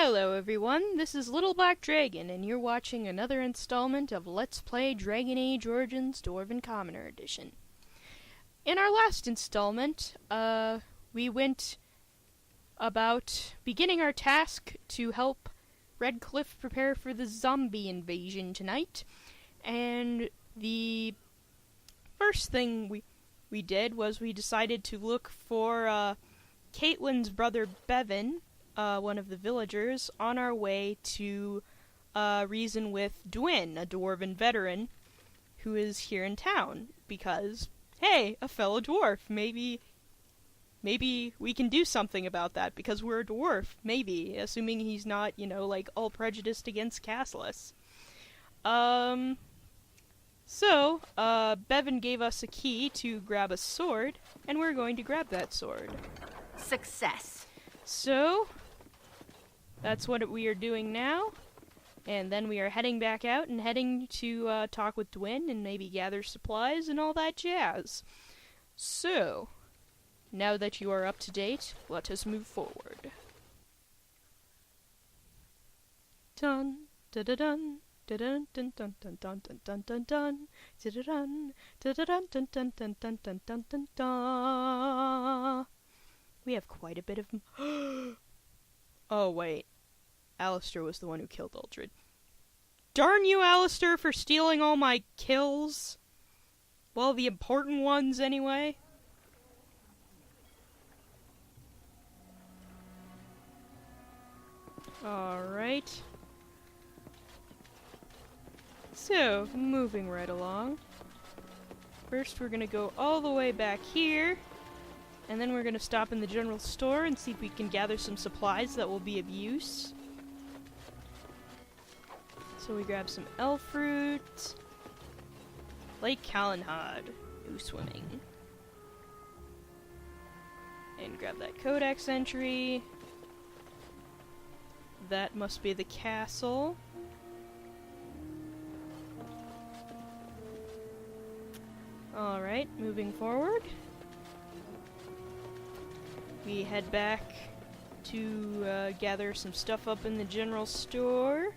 Hello everyone, this is Little Black Dragon, and you're watching another installment of Let's Play Dragon Age Origins Dwarven Commoner Edition. In our last installment, we went about beginning our task to help Redcliffe prepare for the zombie invasion tonight, and the first thing we did was we decided to look for Caitlin's brother Bevan, one of the villagers, on our way to reason with Dwyn, a dwarven veteran, who is here in town, because, hey, a fellow dwarf, maybe we can do something about that, because we're a dwarf, maybe, assuming he's not, all prejudiced against castless. So, Bevan gave us a key to grab a sword, and we're going to grab that sword. Success. So, that's what we are doing now, and then we are heading back out and heading to talk with Dwyn and maybe gather supplies and all that jazz. So, now that you are up to date, let us move forward. Dun da da dun da dun dun dun dun dun dun dun dun da da dun da da dun dun dun dun dun dun dun dun dun. We have quite a bit of Oh wait, Alistair was the one who killed Uldred. Darn you, Alistair, for stealing all my kills. Well, the important ones anyway. Alright. So, moving right along. First we're gonna go all the way back here, and then we're gonna stop in the general store and see if we can gather some supplies that will be of use. So we grab some elf fruit, Lake Calenhad, no swimming, and grab that codex entry. That must be the castle. Alright, moving forward. We head back to gather some stuff up in the general store.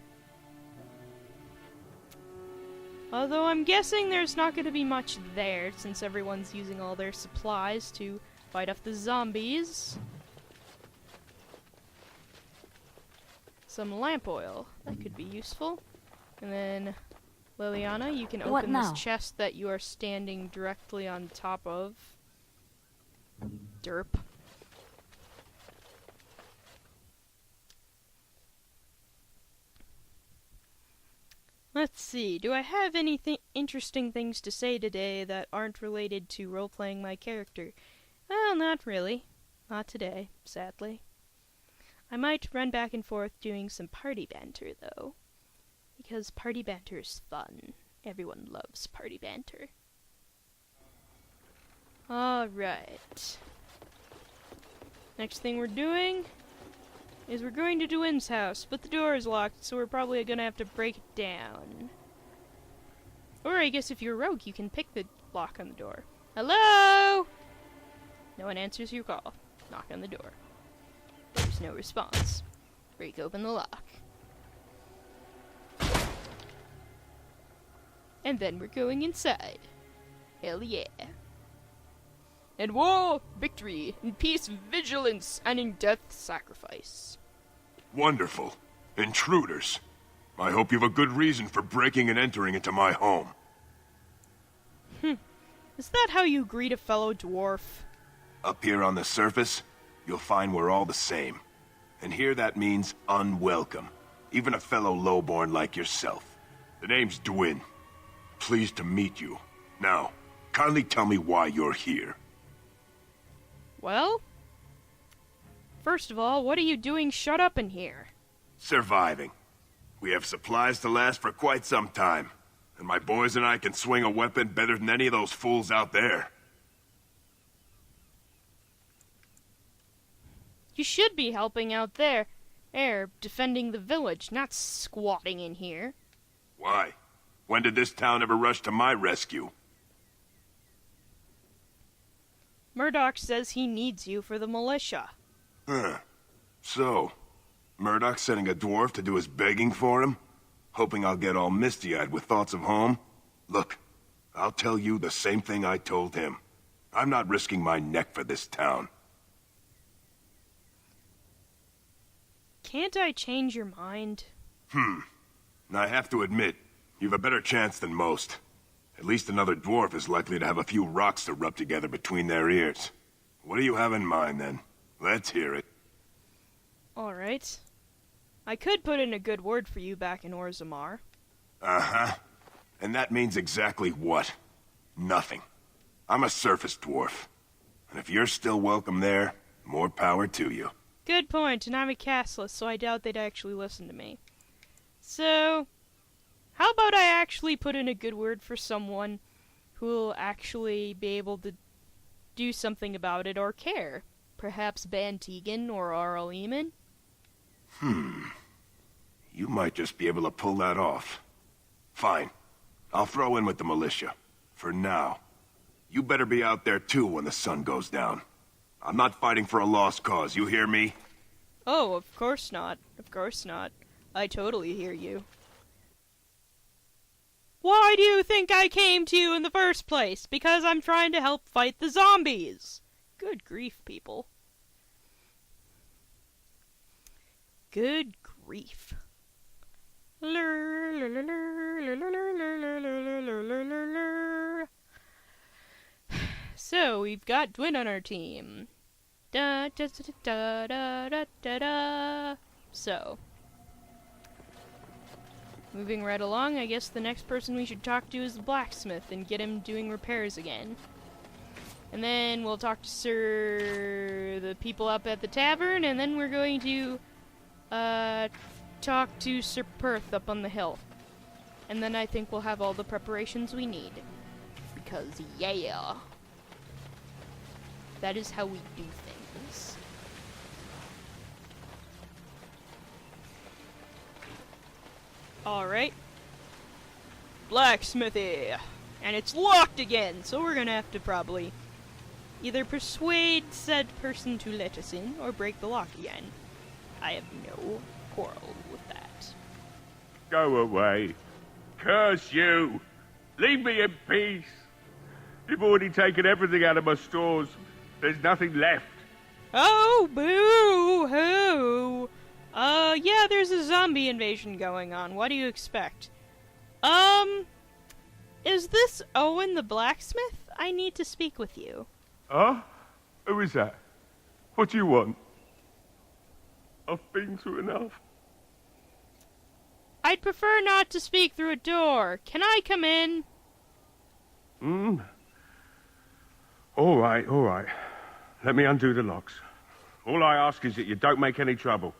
Although I'm guessing there's not going to be much there, since everyone's using all their supplies to fight off the zombies. Some lamp oil, that could be useful. And then, Liliana, you can open this chest that you are standing directly on top of. Derp. Let's see, do I have any interesting things to say today that aren't related to role-playing my character? Well, not really. Not today, sadly. I might run back and forth doing some party banter, though. Because party banter is fun. Everyone loves party banter. Alright. Next thing we're doing is we're going to Dwyn's house, but the door is locked, so we're probably gonna have to break it down. Or I guess if you're a rogue, you can pick the lock on the door. Hello? No one answers your call. Knock on the door. There's no response. Break open the lock. And then we're going inside. Hell yeah. In war, victory. In peace, vigilance. And in death, sacrifice. Wonderful. Intruders. I hope you have a good reason for breaking and entering into my home. Is that how you greet a fellow dwarf? Up here on the surface, you'll find we're all the same. And here that means unwelcome. Even a fellow lowborn like yourself. The name's Dwyn. Pleased to meet you. Now, kindly tell me why you're here. Well, first of all, what are you doing shut up in here? Surviving. We have supplies to last for quite some time. And my boys and I can swing a weapon better than any of those fools out there. You should be helping out there, defending the village, not squatting in here. Why? When did this town ever rush to my rescue? Murdoch says he needs you for the militia. Huh. So, Murdoch sending a dwarf to do his begging for him? Hoping I'll get all misty-eyed with thoughts of home? Look, I'll tell you the same thing I told him. I'm not risking my neck for this town. Can't I change your mind? I have to admit, you've a better chance than most. At least another dwarf is likely to have a few rocks to rub together between their ears. What do you have in mind, then? Let's hear it. Alright. I could put in a good word for you back in Orzammar. Uh-huh. And that means exactly what? Nothing. I'm a surface dwarf. And if you're still welcome there, more power to you. Good point, and I'm a castless, so I doubt they'd actually listen to me. So, how about I actually put in a good word for someone who'll actually be able to do something about it or care? Perhaps Bantegan or Arl Eamon? You might just be able to pull that off. Fine. I'll throw in with the militia. For now. You better be out there too when the sun goes down. I'm not fighting for a lost cause, you hear me? Oh, of course not. Of course not. I totally hear you. Why do you think I came to you in the first place? Because I'm trying to help fight the zombies. Good grief, people. Good grief. So, we've got Dwin on our team. Da da da da da da da. So, moving right along, I guess the next person we should talk to is the blacksmith and get him doing repairs again. And then we'll talk to the people up at the tavern, and then we're going to talk to Sir Perth up on the hill. And then I think we'll have all the preparations we need. Because, yeah. That is how we do things. Alright. Blacksmithy! And it's locked again, so we're gonna have to probably either persuade said person to let us in, or break the lock again. I have no quarrel with that. Go away. Curse you. Leave me in peace. You've already taken everything out of my stores. There's nothing left. Oh, boo-hoo! Yeah, there's a zombie invasion going on. What do you expect? Is this Owen the blacksmith? I need to speak with you. Huh? Who is that? What do you want? I've been through enough. I'd prefer not to speak through a door. Can I come in? All right. Let me undo the locks. All I ask is that you don't make any trouble.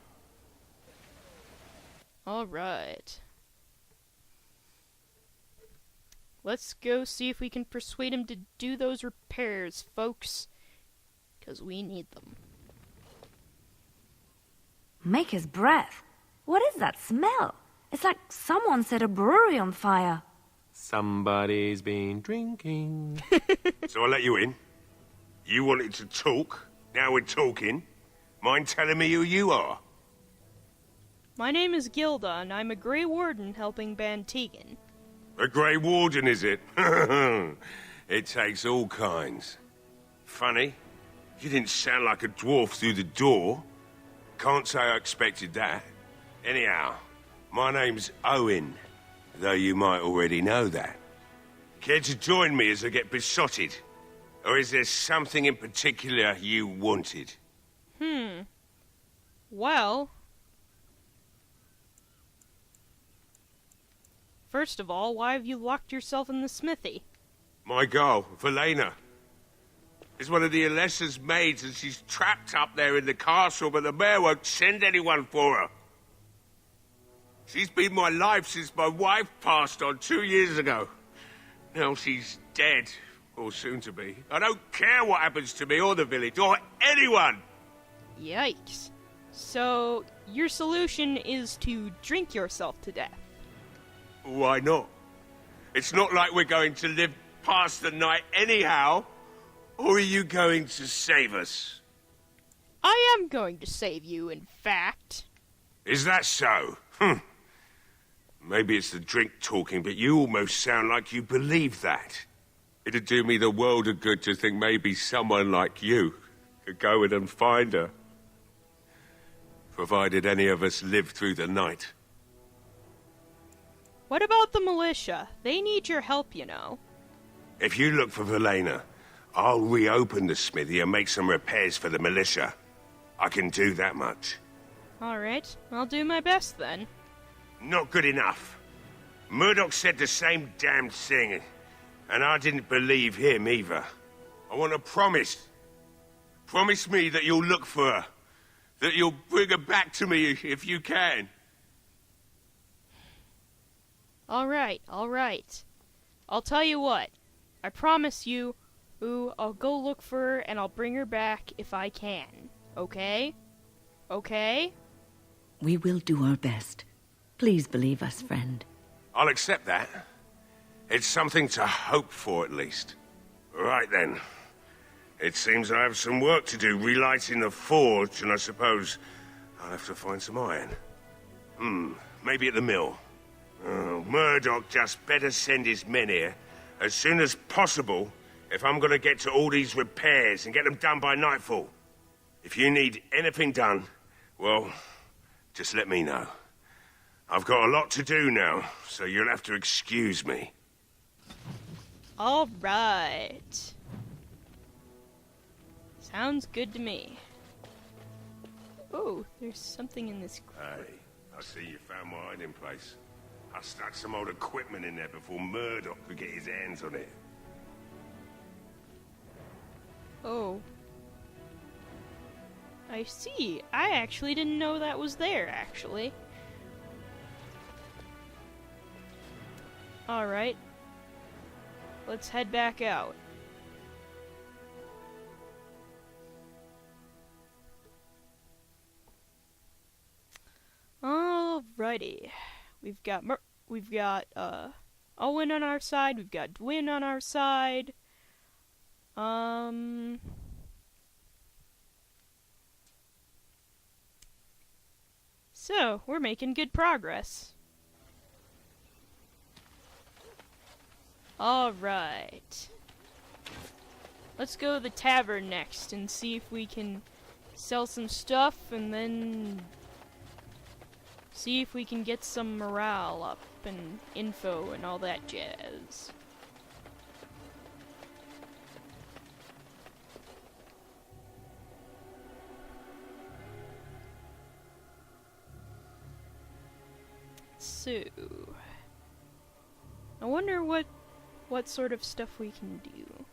Alright. Let's go see if we can persuade him to do those repairs, folks. 'Cause we need them. Maker's breath. What is that smell? It's like someone set a brewery on fire. Somebody's been drinking. So I let you in. You wanted to talk. Now we're talking. Mind telling me who you are? My name is Gilda, and I'm a Grey Warden helping Bantegan. A Grey Warden, is it? It takes all kinds. Funny. You didn't sound like a dwarf through the door. Can't say I expected that. Anyhow, my name's Owen, though you might already know that. Care to join me as I get besotted? Or is there something in particular you wanted? Well... First of all, why have you locked yourself in the smithy? My girl, Velena, is one of the Alessa's maids, and she's trapped up there in the castle, but the mayor won't send anyone for her. She's been my life since my wife passed on 2 years ago. Now she's dead, or soon to be. I don't care what happens to me or the village, or anyone! Yikes. So, your solution is to drink yourself to death? Why not? It's not like we're going to live past the night anyhow. Or are you going to save us? I am going to save you, in fact. Is that so? Maybe it's the drink talking, but you almost sound like you believe that. It'd do me the world of good to think maybe someone like you could go in and find her. Provided any of us live through the night. What about the militia? They need your help, you know. If you look for Velena, I'll reopen the smithy and make some repairs for the militia. I can do that much. Alright, I'll do my best then. Not good enough. Murdoch said the same damn thing, and I didn't believe him either. I want a promise. Promise me that you'll look for her. That you'll bring her back to me if you can. Alright. I'll tell you what. I promise you, I'll go look for her and I'll bring her back if I can. Okay? Okay? We will do our best. Please believe us, friend. I'll accept that. It's something to hope for, at least. Right then. It seems I have some work to do relighting the forge, and I suppose I'll have to find some iron. Maybe at the mill. Oh, Murdoch just better send his men here as soon as possible if I'm gonna get to all these repairs and get them done by nightfall. If you need anything done, well, just let me know. I've got a lot to do now, so you'll have to excuse me. Alright. Sounds good to me. Oh, there's something in this... Hey, I see you found my hiding place. I stuck some old equipment in there before Murdoch could get his hands on it. Oh. I see. I actually didn't know that was there, actually. Alright. Let's head back out. Alrighty. We've got Owen on our side, we've got Dwyn on our side. So, we're making good progress. Alright. Let's go to the tavern next and see if we can sell some stuff and then see if we can get some morale up and info and all that jazz. So, I wonder what sort of stuff we can do.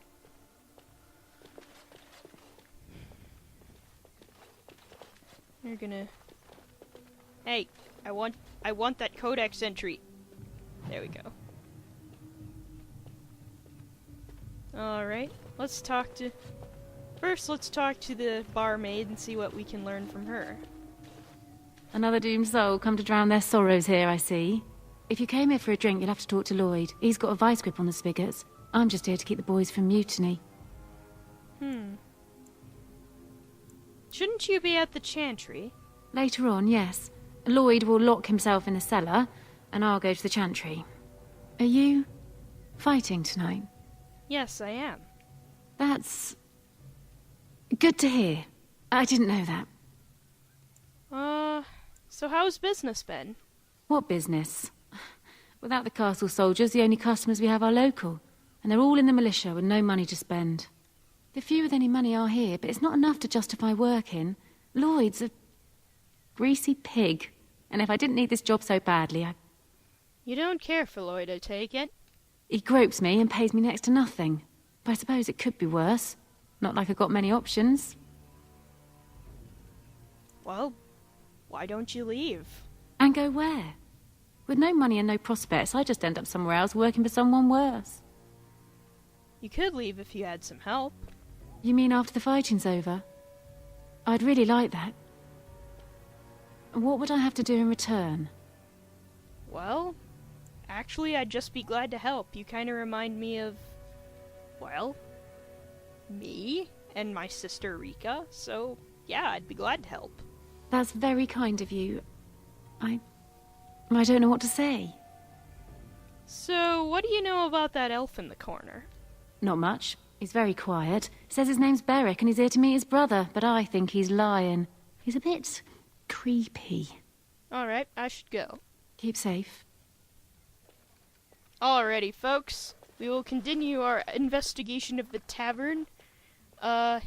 You're gonna... Hey, I want that codex entry. There we go. Alright, let's talk to the barmaid and see what we can learn from her. Another doomed soul come to drown their sorrows here, I see. If you came here for a drink, you'll have to talk to Lloyd. He's got a vice grip on the spigots. I'm just here to keep the boys from mutiny. Shouldn't you be at the chantry? Later on, yes. Lloyd will lock himself in the cellar, and I'll go to the chantry. Are you fighting tonight? Yes, I am. That's good to hear. I didn't know that. So how's business been? What business? Without the castle soldiers, the only customers we have are local, and they're all in the militia with no money to spend. The few with any money are here, but it's not enough to justify working. Lloyd's a greasy pig, and if I didn't need this job so badly, You don't care for Lloyd, I take it? He gropes me and pays me next to nothing. But I suppose it could be worse. Not like I've got many options. Well, why don't you leave? And go where? With no money and no prospects, I just end up somewhere else working for someone worse. You could leave if you had some help. You mean after the fighting's over? I'd really like that. What would I have to do in return? Well, actually, I'd just be glad to help. You kind of remind me of, well, me and my sister Rika, so yeah, I'd be glad to help. That's very kind of you. I don't know what to say. So, what do you know about that elf in the corner? Not much. He's very quiet. Says his name's Beric and he's here to meet his brother, but I think he's lying. He's a bit creepy. Alright, I should go. Keep safe. Alrighty, folks. We will continue our investigation of the tavern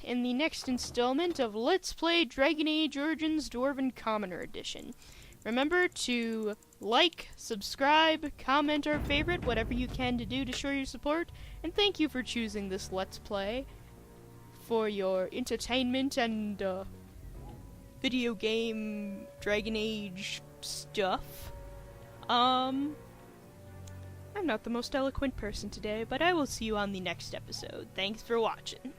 in the next installment of Let's Play Dragon Age Origins Dwarven Commoner Edition. Remember to like, subscribe, comment, or favorite, whatever you can to do to show your support, and thank you for choosing this Let's Play for your entertainment and video game Dragon Age stuff. I'm not the most eloquent person today, but I will see you on the next episode. Thanks for watching.